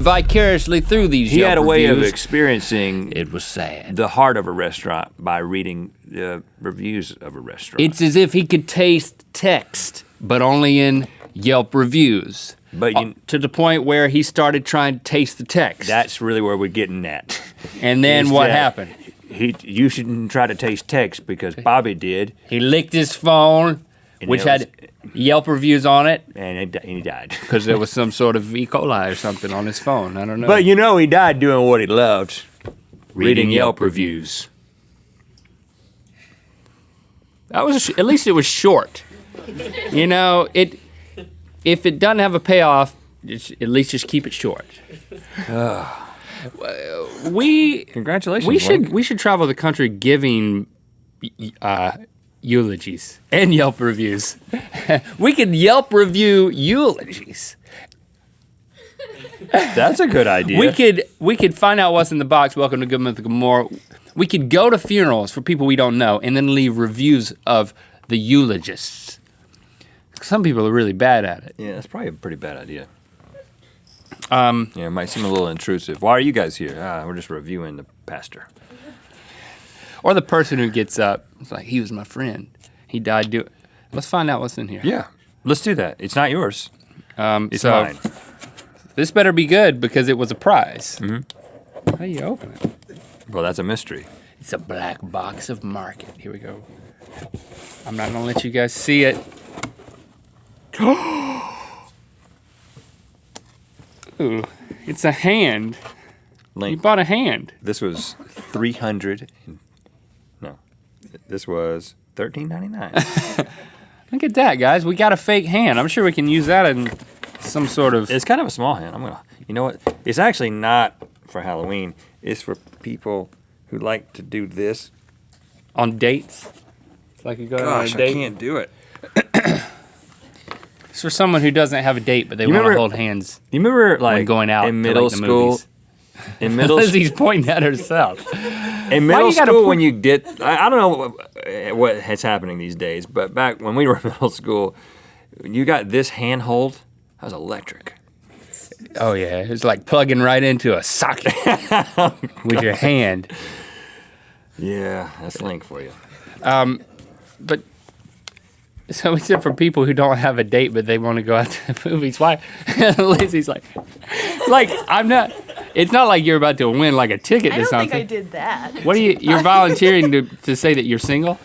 vicariously through these He Yelp had a way of reviews. experiencing It was sad. the heart of a restaurant by reading the reviews of a restaurant. It's as if he could taste text, but only in Yelp reviews. But to the point where he started trying to taste the text. that's really where we're getting at. And then Is what that happened? You shouldn't try to taste text because Bobby did, He licked his phone, which had Yelp reviews on it, and he died. because there was some sort of E. coli or something on his phone. I don't know. But he died doing what he loved, reading Yelp Yelp reviews. That was at least it was short. If it doesn't have a payoff, at least just keep it short. Congratulations. We should travel the country giving eulogies and Yelp reviews. We could Yelp review eulogies. That's a good idea. We could find out what's in the box. Welcome to Good Mythical Morning. We could go to funerals for people we don't know and then leave reviews of the eulogists. Some people are really bad at it. Yeah, that's probably a pretty bad idea. It might seem a little intrusive. Why are you guys here? We're just reviewing the pastor. Or the person who gets up, it's like, he was my friend. He died doing. Let's find out what's in here. Yeah, let's do that. It's not yours. It's so mine. This better be good because it was a prize. Mm-hmm. How do you open it? Well, that's a mystery. It's a black box of market. Here we go. I'm not gonna let you guys see it. Ooh, it's a hand. Link. You bought a hand. This was this was $13.99. Look at that, guys. We got a fake hand. I'm sure we can use that in some sort of. It's kind of a small hand. You know what? It's actually not for Halloween. It's for people who like to do this. On dates? Like you go on a date? I can't do it. It's for someone who doesn't have a date, but they want to hold hands. You remember, when going out in to, middle the school? movies? In middle Lizzie's pointing at herself. In middle school, when you get, I don't know what is happening these days, but back when we were in middle school, you got this handhold. That was electric. Oh yeah, it's like plugging right into a socket with your hand. Yeah, that's Link for you. But so except for people who don't have a date but they want to go out to the movies, why? Lizzie's like I'm not. It's not like you're about to win like a ticket to something. I don't think I did that. What are you? You're volunteering to say that you're single?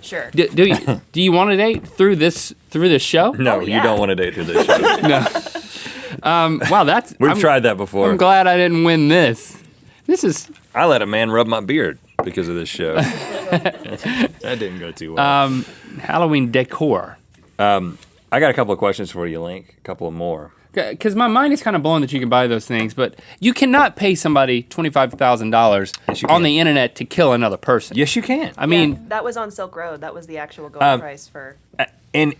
Sure. Do you want a date through this show? No, you don't want to date through this show. No. Wow, We've tried that before. I'm glad I didn't win this. I let a man rub my beard because of this show. That didn't go too well. Halloween decor. I got a couple of questions for you, Link. A couple of more. Because my mind is kind of blown that you can buy those things, but you cannot pay somebody $25,000 on the internet to kill another person. Yes, you can. I mean, that was on Silk Road. That was the actual going price for. And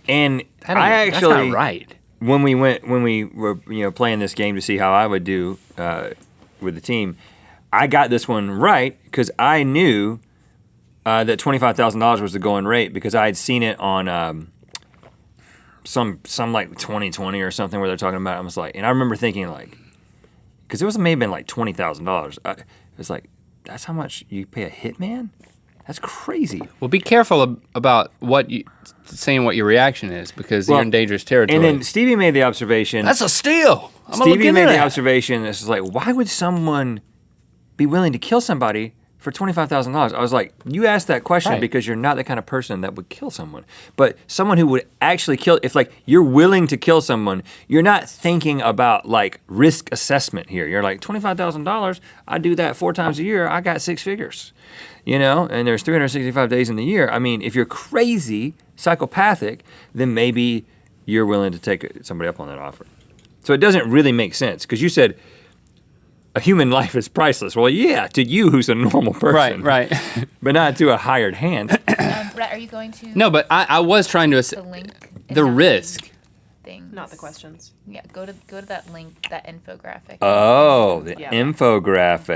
that's not right. When we were playing this game to see how I would do with the team, I got this one right because I knew that $25,000 was the going rate because I had seen it on some like 2020 or something where they're talking about it. I was like, and I remember thinking like, because it may have been like $20,000. It was like, that's how much you pay a hitman? That's crazy. Well, be careful about saying what your reaction is because you're in dangerous territory. And then Stevie made the observation. That's a steal. Stevie made the observation. This is like, why would someone be willing to kill somebody for $25,000? I was like, you asked that question because you're not the kind of person that would kill someone. But someone who would actually kill, if like you're willing to kill someone, you're not thinking about like risk assessment here. You're like, $25,000, I do that 4 times a year, I got 6 figures. And there's 365 days in the year. I mean, if you're crazy, psychopathic, then maybe you're willing to take somebody up on that offer. So it doesn't really make sense because you said a human life is priceless. Well, yeah, to you who's a normal person. Right. But not to a hired hand. Rhett, are you going to? No, but I was trying to the link. the risk. Thing. Not the questions. Yeah, go to that link, that infographic. Oh, the infographic.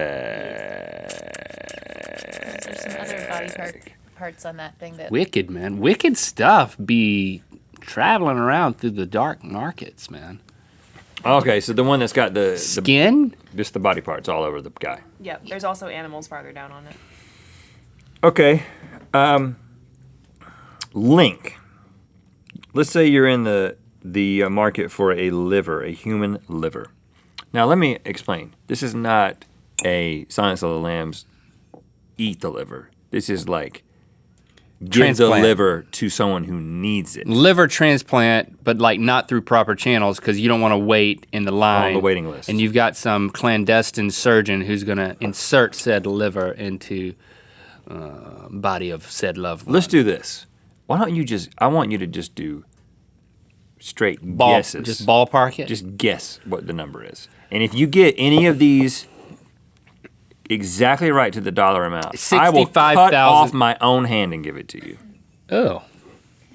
There's some other body parts on that thing that. Wicked, man. Wicked stuff be traveling around through the dark markets, man. Okay, so the one that's got the Skin? just the body parts all over the guy. Yep. There's also animals farther down on it. Okay. Link. Let's say you're in the market for a liver, a human liver. Now let me explain. This is not a Silence of the Lambs eat the liver. This is like give the Transplant. liver to someone who needs it. Liver transplant, but like not through proper channels because you don't want to wait in the line. On the waiting list. And you've got some clandestine surgeon who's going to insert said liver into body of said loved one. Let's do this. Why don't you I want you to just do straight guesses. Just ballpark it? Just guess what the number is. And if you get any of these exactly right to the dollar amount, I will cut 65,000. off my own hand and give it to you. Oh.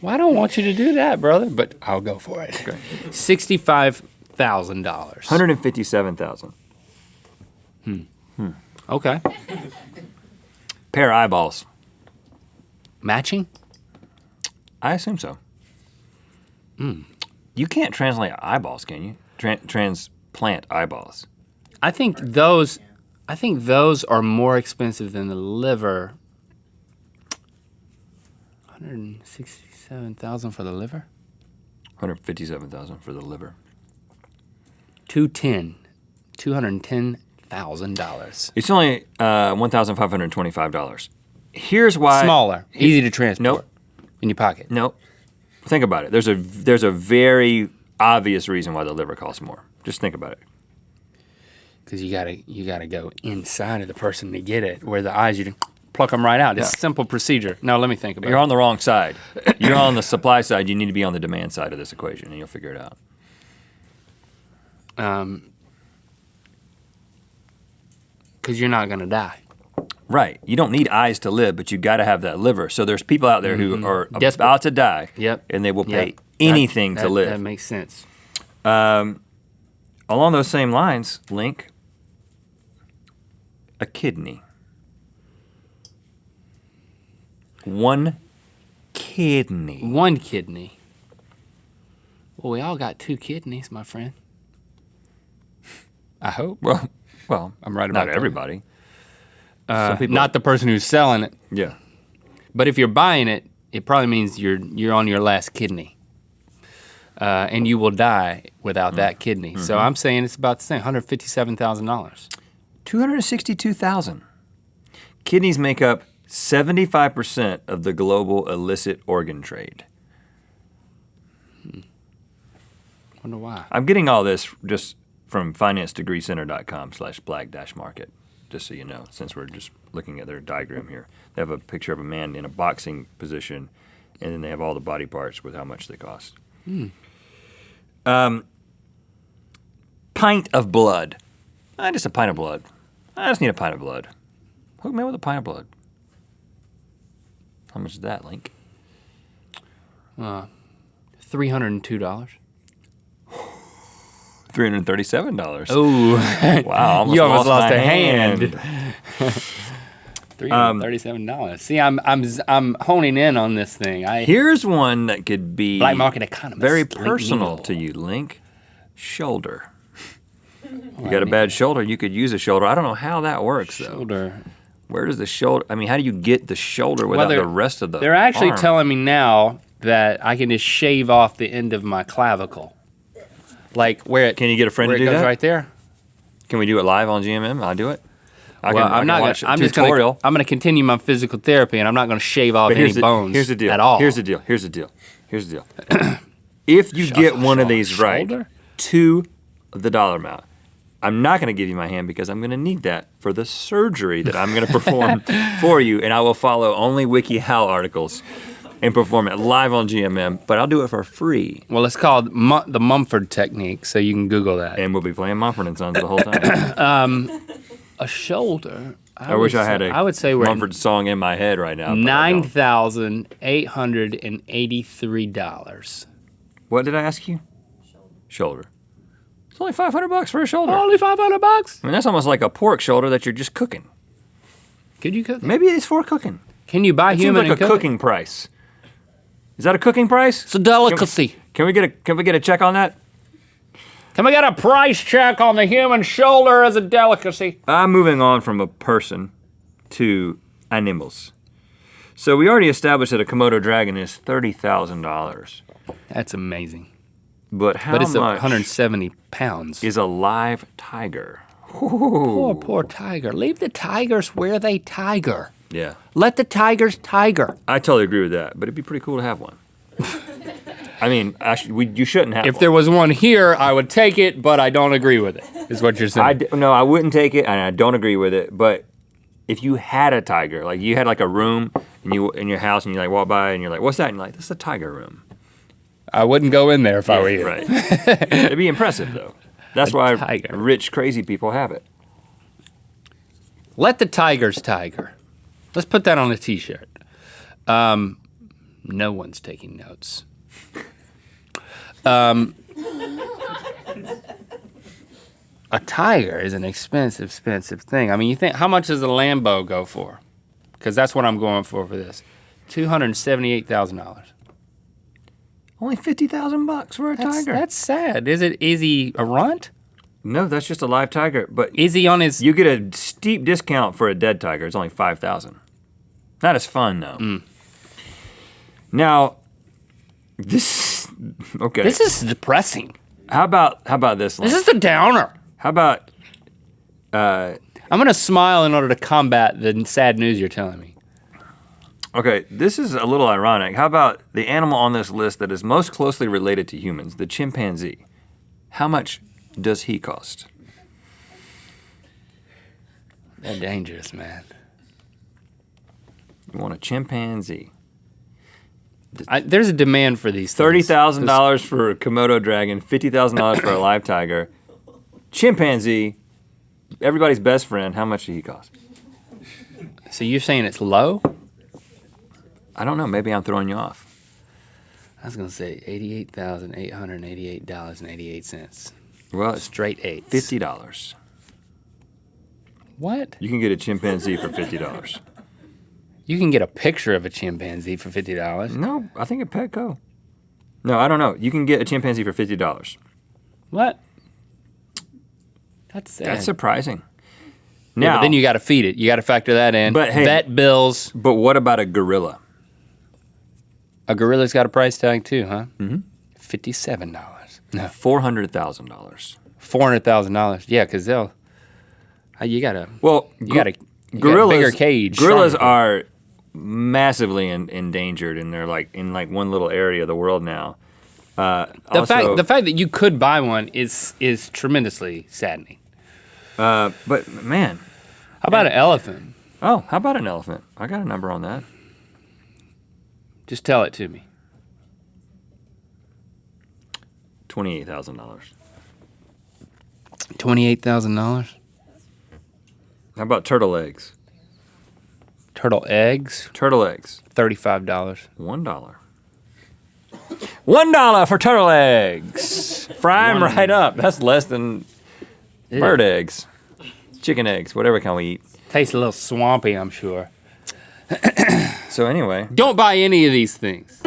Well, I don't want you to do that, brother, but I'll go for it. Okay. $65,000. $157,000. Okay. Pair of eyeballs. Matching? I assume so. You can't translate eyeballs, can you? Transplant eyeballs. I think those are more expensive than the liver. $167,000 for the liver? $157,000 for the liver. $210,000. It's only $1,525. Here's why. Smaller, easy to transport. Nope. In your pocket. Nope. Think about it. There's a very obvious reason why the liver costs more. Just think about it. Because you gotta go inside of the person to get it. Where the eyes, you can pluck them right out. It's a simple procedure. No, let me think about You're it. on the wrong side. You're on the supply side. You need to be on the demand side of this equation, and you'll figure it out. Because you're not gonna die. Right. You don't need eyes to live, but you got to have that liver. So there's people out there who are Desperate. about to die, Yep. and they will pay Yep. anything to live. That makes sense. Along those same lines, Link, a kidney. One kidney. One kidney. Well, we all got two kidneys, my friend. I hope. Well, I'm right about not that. everybody. Some people, Not the person who's selling it. yeah. But if you're buying it, it probably means you're on your last kidney. And you will die without that kidney. So I'm saying it's about the same, $157,000. $262,000. Kidneys make up 75% of the global illicit organ trade. Wonder why. I'm getting all this just from financedegreecenter.com/black-market, just so you know, since we're just looking at their diagram here. They have a picture of a man in a boxing position, and then they have all the body parts with how much they cost. Pint of blood. Just a pint of blood. I just need a pint of blood. Hook me with a pint of blood. How much is that, Link? $302. $337. Oh, Wow, you almost lost my a hand. $337. See, I'm honing in on this thing. Here's one that could be Black market economist. very Link personal Neal. to you, Link. Shoulder. You got a bad shoulder, you could use a shoulder. I don't know how that works, though. Shoulder. Where does the shoulder, I mean, how do you get the shoulder without the rest of the They're actually arm? telling me now that I can just shave off the end of my clavicle. Like where it Can you get a friend where to it do goes that? right there. Can we do it live on GMM? I'll do it. I Well, can I'm not gonna, watch a I'm just tutorial. gonna continue my physical therapy and I'm not gonna shave off But any bones here's the deal. at all. Here's the deal. If you get one of these right shoulder? to the dollar amount, I'm not going to give you my hand because I'm going to need that for the surgery that I'm going to perform for you, and I will follow only WikiHow articles and perform it live on GMM, but I'll do it for free. Well, it's called the Mumford technique, so you can Google that. And we'll be playing Mumford & Sons the whole time. A shoulder. I wish I had a I would say we're Mumford song in my head right now. but I don't. $9,883. What did I ask you? Shoulder. It's only $500 for a shoulder. Only $500. I mean, that's almost like a pork shoulder that you're just cooking. Could you cook? Maybe it's for cooking. Can you buy It seems human like and a cook it? cooking price. Is that a cooking price? It's a delicacy. Can we get a check on that? Can we get a price check on the human shoulder as a delicacy? I'm moving on from a person to animals. So we already established that a Komodo dragon is $30,000. That's amazing. But how But it's much 170 pounds. is a live tiger? Poor tiger. Leave the tigers where they tiger. Yeah, Let the tigers tiger. I totally agree with that. But it'd be pretty cool to have one. I mean, you shouldn't have If one. there was one here, I would take it, but I don't agree with it, is what you're saying. No, I wouldn't take it, and I don't agree with it. But if you had a tiger, like you had like a room in your house, and you like walk by, and you're like, "What's that?" And you're like, "That's a tiger room." I wouldn't go in there if I were you. Right. It'd be impressive though. That's why tiger. rich, crazy people have it. Let the tigers tiger. Let's put that on a T-shirt. No one's taking notes. A tiger is an expensive thing. I mean, you think, how much does a Lambo go for? Because that's what I'm going for this. $278,000. Only $50,000 for a tiger. That's sad. Is he a runt? No, that's just a live tiger. But Is he on his... you get a steep discount for a dead tiger. It's only $5,000. Not as fun though. Now, okay. This is depressing. How about this one? This is the downer. How about I'm going to smile in order to combat the sad news you're telling me. okay, this is a little ironic. How about the animal on this list that is most closely related to humans, the chimpanzee? How much does he cost? They're dangerous, man. You want a chimpanzee? There's a demand for these things. $30,000 for a Komodo dragon, $50,000 for a live tiger. Chimpanzee, everybody's best friend, how much did he cost? So you're saying it's low? I don't know, maybe I'm throwing you off. I was going to say $88,888.88. Well, it's Straight eights. $50. What? You can get a chimpanzee for $50. You can get a picture of a chimpanzee for $50. No, I think at Petco. No, I don't know. You can get a chimpanzee for $50. What? That's sad. That's surprising. Yeah, Now, but then you got to feed it. You got to factor that in. But hey- Vet bills. but what about a gorilla? A gorilla's got a price tag too, huh? Mm-hmm. $57. No. $400,000. $400,000. Yeah, because they'll. You gotta. Well, You gotta. gorillas, bigger cage. Gorillas stronger. are massively endangered, and they're like in like one little area of the world now. The fact that you could buy one is tremendously saddening. but man, How about an elephant? how about an elephant? I got a number on that. Just tell it to me. $28,000. $28,000. How about turtle eggs? Turtle eggs. Turtle eggs, $35. $1. $1 for turtle eggs. Fry them right up. That's less than bird eggs, chicken eggs, whatever kind we eat. Tastes a little swampy, I'm sure. So anyway, Don't buy any of these things.